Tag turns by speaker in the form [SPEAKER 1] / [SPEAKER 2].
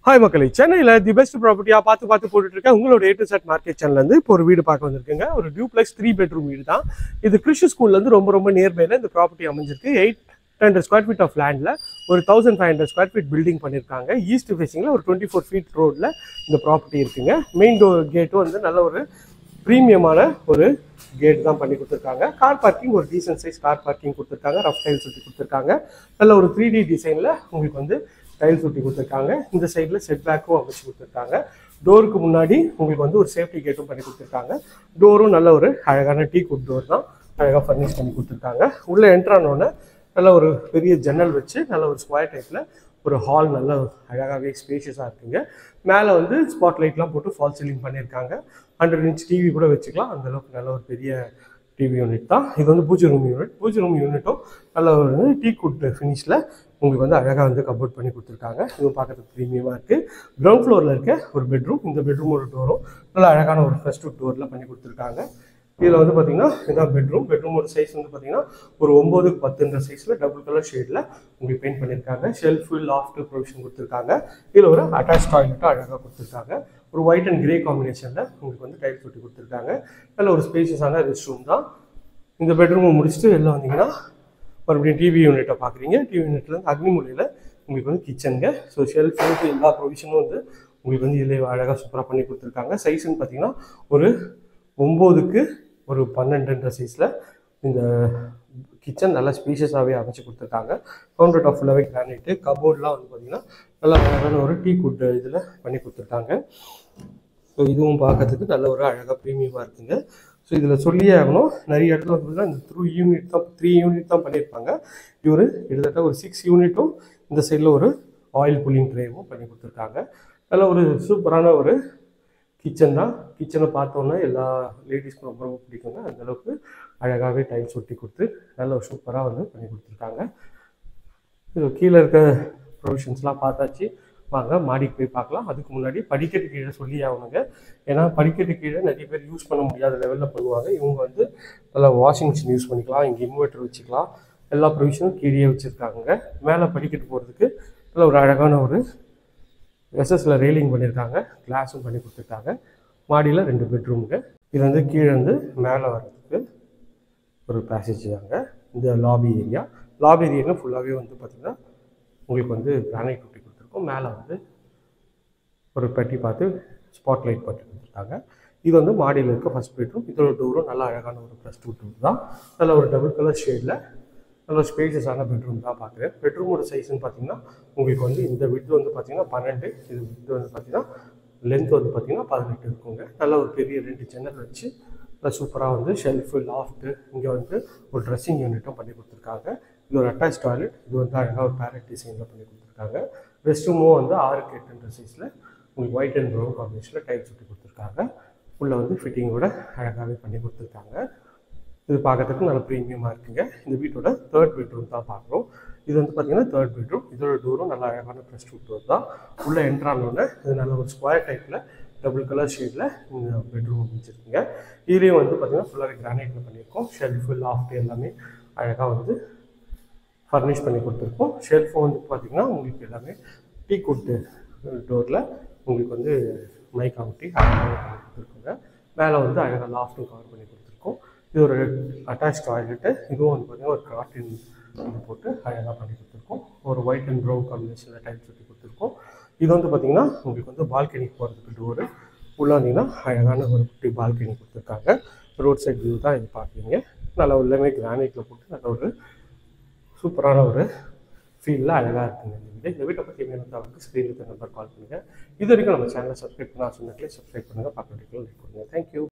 [SPEAKER 1] Hi மக்களே, சென்னையில் the best ப்ராப்பர்ட்டியாக பார்த்து போட்டுட்டு இருக்கேன். உங்களோட A to Z மார்க்கெட் சேனல்லேருந்து இப்போ ஒரு வீடு பார்க்க வந்திருக்குங்க. ஒரு டியூப்ளெக்ஸ் 3 பெட்ரூம் வீடு தான் இது. கிறிஸ்டி ஸ்கூல்லேருந்து ரொம்ப நியர்பையில் இந்த ப்ராப்பர்ட்டி அமைஞ்சிருக்கு. 800 ஸ்கொயர் ஃபீட் ஆஃப் லேண்டில் ஒரு 1500 ஸ்கொயர் ஃபீட் பில்டிங் பண்ணியிருக்காங்க. ஈஸ்ட் ஃபேஸிங்கில் ஒரு 24 ஃபீட் ரோடில் இந்த ப்ராப்பர்ட்டி இருக்குங்க. மெயின் டோர் கேட்டும் வந்து நல்ல ஒரு ப்ரீமியமான ஒரு கேட் தான் பண்ணி கொடுத்துருக்காங்க. கார் பார்க்கிங் ஒரு டீசன்ட் சைஸ் கார் பார்க்கிங் கொடுத்துருக்காங்க. ரஃப் டைல்ஸ் சுற்றி கொடுத்துருக்காங்க. நல்ல ஒரு 3D டிசைனில் உங்களுக்கு வந்து டைல்ஸ் ஒட்டி கொடுத்துருக்காங்க. இந்த சைடில் செட் பேக்கும் அமைச்சு கொடுத்துருக்காங்க. டோருக்கு முன்னாடி உங்களுக்கு வந்து ஒரு சேஃப்டி கேட்டும் பண்ணி கொடுத்துருக்காங்க. டோரும் நல்ல ஒரு அழகான டீ குட் டோர் தான் அழகாக ஃபர்னிஷ் பண்ணி கொடுத்துருக்காங்க. உள்ளே என்ட்ரானோடனே நல்ல ஒரு பெரிய ஜன்னல் வச்சு நல்ல ஒரு ஸ்கொயர் டைப்பில் ஒரு ஹால் நல்ல அழகாகவே ஸ்பேஷியஸாக இருக்குங்க. மேலே வந்து ஸ்பாட் லைட்லாம் போட்டு ஃபால் சீலிங் பண்ணியிருக்காங்க. 100 இன்ச் டிவி கூட வச்சுக்கலாம். அந்தளவுக்கு நல்ல ஒரு பெரிய டிவி யூனிட் தான் இது. வந்து பூஜை ரூம் யூனிட்டும் நல்ல ஒரு டீ குட் ஃபினிஷில் உங்களுக்கு வந்து அழகாக வந்து கபோர்ட் பண்ணி கொடுத்துருக்காங்க. இதுவும் பார்க்கறதுக்கு ப்ரீமியமாக இருக்குது. கிரவுண்ட் ஃப்ளோரில் இருக்க ஒரு பெட்ரூம். இந்த பெட்ரூம் ஒரு டோரும் நல்ல அழகான ஒரு ஃபர்ஸ்ட் டோரில் பண்ணி கொடுத்துருக்காங்க. இதில் வந்து பார்த்தீங்கன்னா இதான் பெட்ரூமோட சைஸ் வந்து பார்த்தீங்கன்னா ஒரு 9க்கு 10 சைஸில் டபுள் கலர் ஷேடில் உங்களுக்கு பெயிண்ட் பண்ணியிருக்காங்க. ஷெல்ஃபு லாஃப்ட் ப்ரொவிஷன் கொடுத்துருக்காங்க. இதில் ஒரு அட்டாச் டாய்லெட்டும் அழகாக கொடுத்துருக்காங்க. ஒரு ஒயிட் அண்ட் கிரே காம்பினேஷனில் உங்களுக்கு வந்து டைல்ஸ் ஒட்டி கொடுத்துருக்காங்க. நல்ல ஒரு ஸ்பேஷியஸான ரெஸ்ட் ரூம் தான். இந்த பெட்ரூமை முடிச்சுட்டு வெளில வந்தீங்கன்னா மறுபடியும் டிவி யூனிட்டை பார்க்குறீங்க. டிவி யூனிட்லேருந்து அக்னிமூலையில் உங்களுக்கு வந்து கிச்சனுங்க. ஸோ ஷெல்ஃபுக்கு எல்லா ப்ரொவிஷனும் வந்து உங்களுக்கு வந்து இதில் அழகாக சூப்பராக பண்ணி கொடுத்துருக்காங்க. சைஸுன்னு பார்த்தீங்கன்னா ஒரு 9க்கு ஒரு 12 சைஸில் இந்த கிச்சன் நல்லா ஸ்பீஷியஸாகவே அமைச்சு கொடுத்துருக்காங்க. கவுண்டர் டாப் ஃபுல்லாகவே கிரானைட்டு. கபோர்ட்லாம் வந்து பார்த்திங்கன்னா நல்லா அழகான ஒரு டீ குட் இதில் பண்ணி கொடுத்துருக்காங்க. ஸோ இதுவும் பார்க்கறதுக்கு நல்ல ஒரு அழகாக ப்ரீமியமாக இருக்குங்க. ஸோ இதில் சொல்லியே ஆகணும், நிறைய இடத்துல வந்து பார்த்தீங்கன்னா இந்த 3 யூனிட் தான் பண்ணியிருப்பாங்க. இவர் கிட்டத்தட்ட ஒரு 6 யூனிட்டும் இந்த சைடில் ஒரு ஆயில் புல்லிங் ட்ரேவும் பண்ணி கொடுத்துருக்காங்க. நல்ல ஒரு சூப்பரான ஒரு கிச்சன் தான். கிச்சனை பார்த்தோன்னா எல்லா லேடிஸ்க்கும் ரொம்ப பிடிக்குங்க. அந்தளவுக்கு அழகாகவே டைல்ஸ் ஒட்டி கொடுத்து நல்ல ஒரு சூப்பராக வந்து பண்ணி கொடுத்துருக்காங்க. இது கீழே இருக்க ப்ரொவிஷன்ஸ்லாம் பார்த்தாச்சு. வாங்க மாடிக்கு போய் பார்க்கலாம். அதுக்கு முன்னாடி படிக்கட்டு கீழே சொல்லி ஆகணுங்க. ஏன்னா படிக்கட்டு கீழே நிறைய பேர் யூஸ் பண்ண முடியாத லெவலில் பண்ணுவாங்க. இவங்க வந்து நல்லா வாஷிங் மிஷின் யூஸ் பண்ணிக்கலாம். இங்கே இன்வெர்ட்டர் வச்சுக்கலாம். எல்லா ப்ரொவிஷனும் கீழே வச்சுருக்காங்க. மேலே படிக்கட்டு போகிறதுக்கு நல்ல ஒரு அழகான ஒரு எஸ்எஸ்ல ரெயிலிங் பண்ணியிருக்காங்க. கிளாஸும் பண்ணி கொடுத்துருக்காங்க. மாடியில் 2 பெட்ரூமுங்க. இது வந்து கீழே வந்து மேலே வர்றதுக்கு ஒரு பேசேஜ் தாங்க. இந்த லாபி ஏரியா ஃபுல்லாகவே வந்து பார்த்திங்கன்னா உங்களுக்கு வந்து கிரானைட் ஒட்டி கொடுத்துருக்கோம். மேலே வந்து ஒரு பெட்டி பார்த்து ஸ்பாட் லைட் போட்டு கொடுத்துருக்காங்க. இது வந்து மாடியில் இருக்க ஃபர்ஸ்ட் பெட்ரூம். இதோட டோரும் நல்லா அழகான ஒரு +2 டோர் தான். நல்ல ஒரு டபுள் கலர் ஷேடில் நல்ல ஸ்பேஷியஸான பெட்ரூம் தான் பார்க்குறேன். பெட்ரூமோட சைஸ்ன்னு பார்த்தீங்கன்னா உங்களுக்கு வந்து இந்த விட்த் வந்து பார்த்தீங்கன்னா 12, இது விட்த் வந்து பார்த்தீங்கன்னா லென்த் வந்து பார்த்தீங்கன்னா 18 இருக்குங்க. நல்ல ஒரு பெரிய 2 ஜன்னல் வச்சு நல்லா சூப்பராக வந்து ஷெல்ஃபு லாஃப்ட்டு இங்கே வந்து ஒரு ட்ரெஸ்ஸிங் யூனிட்டும் பண்ணி கொடுத்துருக்காங்க. இது ஒரு அட்டாச் டாய்லெட். இது வந்து அழகாக ஒரு பேரட் டிசைனில் பண்ணி கொடுத்துருக்காங்க. ரெஸ்ட் ரூமும் வந்து 6க்கு 8 சைஸில் உங்களுக்கு ஒயிட் அண்ட் ப்ரௌன் காம்பினேஷனில் டைல்ஸ் ஒட்டி கொடுத்துருக்காங்க. உள்ளே வந்து ஃபிட்டிங்கோட அழகாகவே பண்ணி கொடுத்துருக்காங்க. இது பார்க்கறதுக்கு நல்ல ப்ரீமியமாக இருக்குங்க. இந்த வீட்டோட 3rd பெட்ரூம் தான் பார்க்குறோம். இது வந்து பார்த்தீங்கன்னா 3rd பெட்ரூம். இதோட டோரும் நல்லா அழகான +2 டோர் தான். உள்ளே என்ட்ரானோடனே இது நல்ல ஒரு ஸ்கொயர் டைப்பில் டபுள் கலர் ஷேடில் இந்த பெட்ரூம் அமைச்சிருக்குங்க. இதுலேயும் வந்து பார்த்தீங்கன்னா ஃபுல்லாகவே கிரானைட்டில் பண்ணியிருக்கோம். ஷெல்ஃபு லாஃப்ட் எல்லாமே அழகாக வந்து ஃபர்னிஷ் பண்ணி கொடுத்துருக்கோம். ஷெல்ஃபும் வந்து பார்த்திங்கன்னா உங்களுக்கு எல்லாமே டீ குட்டு டோரில் உங்களுக்கு வந்து மைக்கா ஒட்டி அழகாக பண்ணி கொடுத்துருக்கோங்க. மேலே வந்து அழகாக லாஃப்ட்டும் கவர் பண்ணி கொடுத்துருக்கோம். இது ஒரு அட்டாச் டாய்லெட்டு. இதுவும் வந்து பார்த்திங்கன்னா ஒரு கார்டன் போட்டு அழகாக பண்ணி கொடுத்துருக்கோம். ஒரு ஒயிட் அண்ட் ப்ரௌன் காம்பினேஷனில் டைல்ஸ் ஒட்டி கொடுத்துருக்கோம். இது வந்து பார்த்திங்கன்னா உங்களுக்கு வந்து பால்கனிக்கு போகிறதுக்கு டோரு. உள்ளே வந்தீங்கன்னா அழகான ஒரு குட்டி பால்கனி கொடுத்துருக்காங்க. ரோட் சைட் வியூ தான் இது பார்க்குறீங்க. நல்லா உள்ளமே கிரானைட்டில் போட்டு நல்ல ஒரு சூப்பரான ஒரு ஃபீலில் அழகாக இருக்குங்க இந்த வீடு. இந்த வீட்டை பற்றி வேணும்னு ஸ்க்ரீனில் இருக்க நம்பர் கால் பண்ணுங்கள். இது வரைக்கும் நம்ம சேனலை சப்ஸ்கிரைப் பண்ண சொன்னீங்களே சப்ஸ்கிரைப் பண்ணுங்கள். பக்கத்துக்கு லைக் பண்ணுங்கள். தேங்க்யூ.